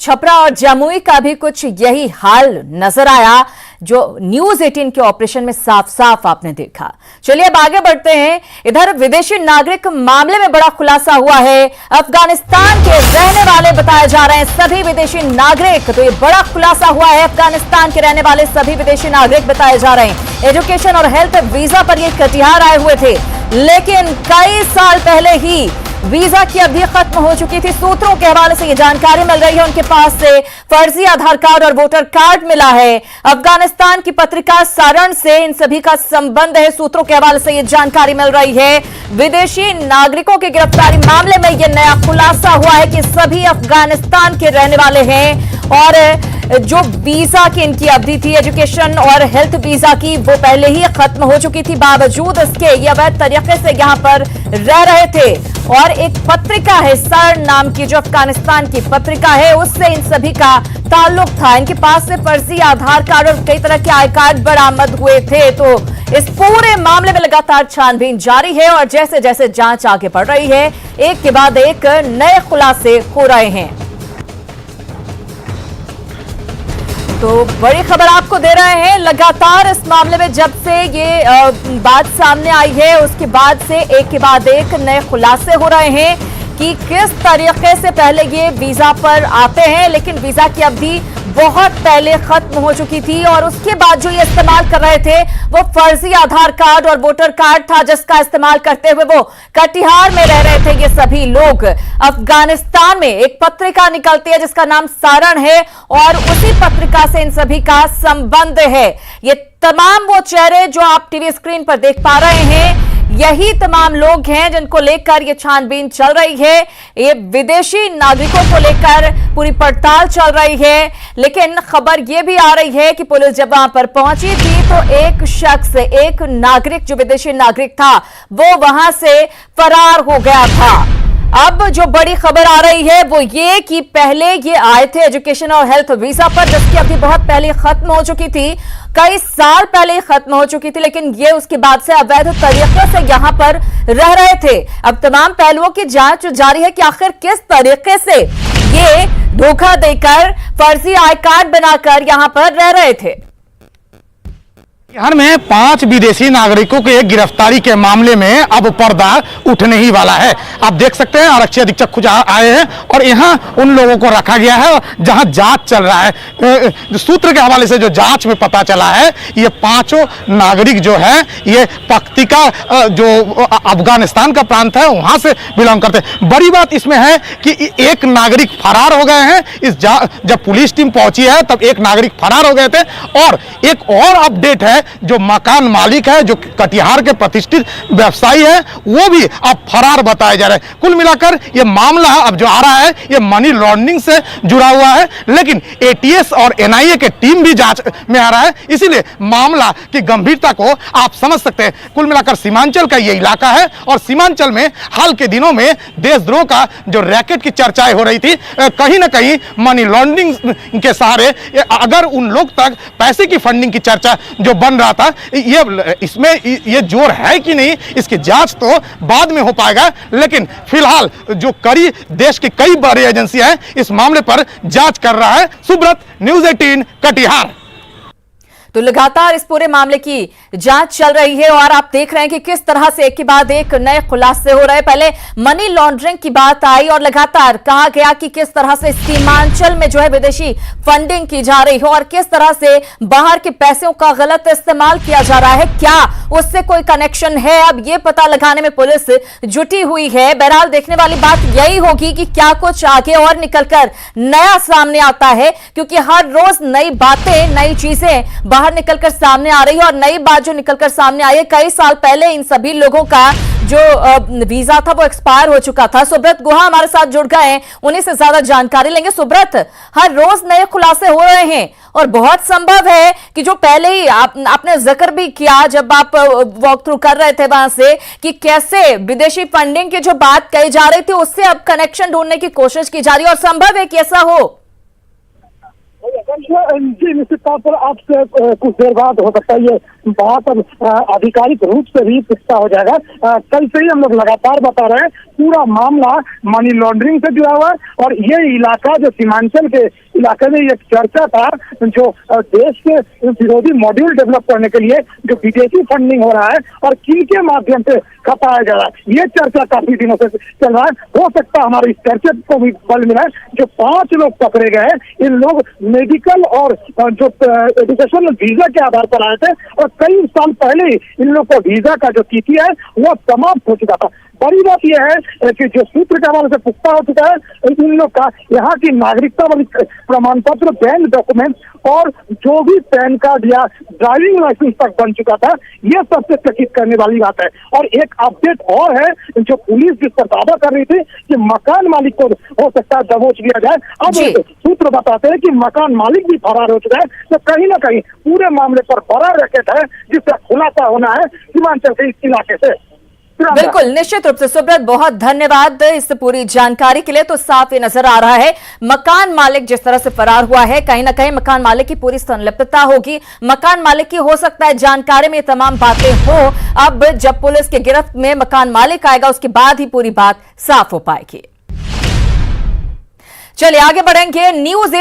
छपरा और जमुई का भी कुछ यही हाल नजर आया, जो न्यूज 18 के ऑपरेशन में साफ साफ आपने देखा। चलिए अब आगे बढ़ते हैं। इधर विदेशी नागरिक मामले में बड़ा खुलासा हुआ है। अफगानिस्तान के रहने वाले बताए जा रहे हैं सभी विदेशी नागरिक, तो ये बड़ा खुलासा हुआ है। अफगानिस्तान के रहने वाले सभी विदेशी नागरिक बताए जा रहे हैं एजुकेशन और हेल्थ वीजा पर ये कटिहार आए हुए थे, लेकिन कई साल पहले ही वीजा की अवधि खत्म हो चुकी थी। सूत्रों के हवाले से ये जानकारी मिल रही है, उनके पास से फर्जी आधार कार्ड और वोटर कार्ड मिला है। अफगानिस्तान की पत्रिका सारण से इन सभी का संबंध है। सूत्रों के हवाले से ये जानकारी मिल रही है। विदेशी नागरिकों की गिरफ्तारी मामले में यह नया खुलासा हुआ है कि सभी अफगानिस्तान के रहने वाले हैं और जो वीजा की इनकी अवधि थी एजुकेशन और हेल्थ वीजा की, वो पहले ही खत्म हो चुकी थी। बावजूद इसके ये अवैध तरीके से यहां पर रह रहे थे। और एक पत्रिका है सारण नाम की, जो अफगानिस्तान की पत्रिका है, उससे इन सभी का ताल्लुक था। इनके पास से फर्जी आधार कार्ड और कई तरह के आई कार्ड बरामद हुए थे। तो इस पूरे मामले में लगातार छानबीन जारी है और जैसे जैसे जांच आगे बढ़ रही है, एक के बाद एक नए खुलासे हो रहे हैं। तो बड़ी खबर आपको दे रहे हैं। लगातार इस मामले में जब से ये बात सामने आई है, उसके बाद से एक के बाद एक नए खुलासे हो रहे हैं कि किस तरीके से पहले ये वीजा पर आते हैं, लेकिन वीजा की अवधि बहुत पहले खत्म हो चुकी थी और उसके बाद जो ये इस्तेमाल कर रहे थे वो फर्जी आधार कार्ड और वोटर कार्ड था, जिसका इस्तेमाल करते हुए वो कटिहार में रह रहे थे। ये सभी लोग अफगानिस्तान में एक पत्रिका निकलती है जिसका नाम सारण है और उसी पत्रिका से इन सभी का संबंध है। ये तमाम वो चेहरे जो आप टीवी स्क्रीन पर देख पा रहे हैं, यही तमाम लोग हैं जिनको लेकर ये छानबीन चल रही है। ये विदेशी नागरिकों को लेकर पूरी पड़ताल चल रही है, लेकिन खबर ये भी आ रही है कि पुलिस जब वहां पर पहुंची थी तो एक शख्स, एक नागरिक जो विदेशी नागरिक था, वो वहां से फरार हो गया था। अब जो बड़ी खबर आ रही है वो ये कि पहले ये आए थे एजुकेशन और हेल्थ वीजा पर, जिसकी अवधि बहुत पहले खत्म हो चुकी थी, कई साल पहले ही खत्म हो चुकी थी, लेकिन ये उसके बाद से अवैध तरीके से यहां पर रह रहे थे। अब तमाम पहलुओं की जांच जारी है कि आखिर किस तरीके से ये धोखा देकर फर्जी आई कार्ड बनाकर यहां पर रह रहे थे। बिहार में 5 विदेशी नागरिकों के गिरफ्तारी के मामले में अब पर्दा उठने ही वाला है। आप देख सकते हैं आरक्षी अधीक्षक खुद आए हैं और यहाँ उन लोगों को रखा गया है जहां जांच चल रहा है। सूत्र के हवाले से जो जांच में पता चला है, ये 5 नागरिक जो है ये पक्तिका जो अफगानिस्तान का प्रांत है वहां से बिलोंग करते हैं। बड़ी बात इसमें है कि एक नागरिक फरार हो गए हैं। जब पुलिस टीम पहुंची है तब एक नागरिक फरार हो गए थे और एक और अपडेट है, जो मकान मालिक है, जो कटिहार के प्रतिष्ठित व्यवसायी है, वो भी अब फरार बताए जा रहे हैं। कुल मिलाकर ये मामला अब जो आ रहा है ये मनी लॉन्ड्रिंग से जुड़ा हुआ है, लेकिन एटीएस और एनआईए के टीम भी जांच में आ रहा है, इसीलिए मामला की गंभीरता को आप समझ सकते हैं। कुल मिलाकर सीमांचल का ये इलाका है और सीमांचल में हाल के दिनों में देशद्रोह का जो रैकेट की चर्चाएं हो रही थी, कहीं ना कहीं मनी लॉन्ड्रिंग के सहारे अगर उन लोग तक पैसे की फंडिंग की चर्चा जो बन रहा था, ये इसमें ये जोर है कि नहीं, इसकी जांच तो बाद में हो पाएगा, लेकिन फिलहाल जो देश की कई बड़ी एजेंसियां हैं इस मामले पर जांच कर रहा है। सुब्रत, न्यूज 18 कटिहार। तो लगातार इस पूरे मामले की जांच चल रही है और आप देख रहे हैं कि किस तरह से एक के बाद एक नए खुलासे हो रहे हैं। पहले मनी लॉन्ड्रिंग की बात आई और लगातार कहा गया कि किस तरह से सीमांचल में जो है विदेशी फंडिंग की जा रही है और किस तरह से बाहर के पैसों का गलत इस्तेमाल किया जा रहा है, क्या उससे कोई कनेक्शन है, अब ये पता लगाने में पुलिस जुटी हुई है। बहरहाल देखने वाली बात यही होगी कि क्या कुछ आगे और निकलकर नया सामने आता है, क्योंकि हर रोज नई बातें, नई चीजें बाहर निकलकर सामने आ रही है। और नई बात जो निकलकर सामने आई है, कई साल पहले इन सभी लोगों का जो वीजा था वो एक्सपायर हो चुका था। सुब्रत गुहा हमारे साथ जुड़ गए हैं, उन्हीं से ज्यादा जानकारी लेंगे। सुब्रत, हर रोज नए खुलासे हो रहे हैं और बहुत संभव है कि जो पहले ही आपने जिक्र भी किया जब आप वॉक थ्रू कर रहे थे वहां से, कि कैसे विदेशी फंडिंग की जो बात कही जा रही थी उससे अब कनेक्शन ढूंढने की कोशिश की जा रही है और संभव है कि ऐसा हो। जी, निश्चित तौर पर आपसे कुछ देर बाद हो सकता है ये बात अब आधिकारिक रूप से भी पुख्ता हो जाएगा। कल से ही हम लोग लगातार बता रहे हैं पूरा मामला मनी लॉन्ड्रिंग से जुड़ा हुआ है और ये इलाका जो सीमांचल के इलाके में एक चर्चा था जो देश के विरोधी मॉड्यूल डेवलप करने के लिए जो विदेशी फंडिंग हो रहा है और किनके माध्यम से खपाया जा रहा है, ये चर्चा काफी दिनों से चल रहा है। हो सकता है हमारे इस चर्चे को भी बल मिला है। जो 5 लोग पकड़े गए हैं, इन लोग मेडिकल और जो एजुकेशनल वीजा के आधार पर आए थे और कई साल पहले ही इन लोग को वीजा का जो तिथि है वो समाप्त हो चुका था। बड़ी बात यह है कि जो सूत्र के हवाले से पुख्ता हो चुका है इन लोग का यहाँ की नागरिकता वाली प्रमाण पत्र, बैंक डॉक्यूमेंट और जो भी पैन कार्ड या ड्राइविंग लाइसेंस तक बन चुका था, ये सबसे चकित करने वाली बात है। और एक अपडेट और है जो पुलिस जिस पर दावा कर रही थी कि मकान मालिक को हो सकता है दबोच लिया जाए, अब सूत्र बताते हैं कि मकान मालिक भी फरार हो चुका है। तो कहीं ना कहीं पूरे मामले पर बड़ा रैकेट है जिसका खुलासा होना है सीमांचल के इस इलाके से। बिल्कुल, निश्चित रूप से सुब्रत, बहुत धन्यवाद इस पूरी जानकारी के लिए। तो साफ ये नजर आ रहा है मकान मालिक जिस तरह से फरार हुआ है, कहीं ना कहीं मकान मालिक की पूरी संलिप्तता होगी। मकान मालिक की हो सकता है जानकारी में तमाम बातें हो। अब जब पुलिस के गिरफ्त में मकान मालिक आएगा उसके बाद ही पूरी बात साफ हो पाएगी। चलिए आगे बढ़ेंगे। न्यूज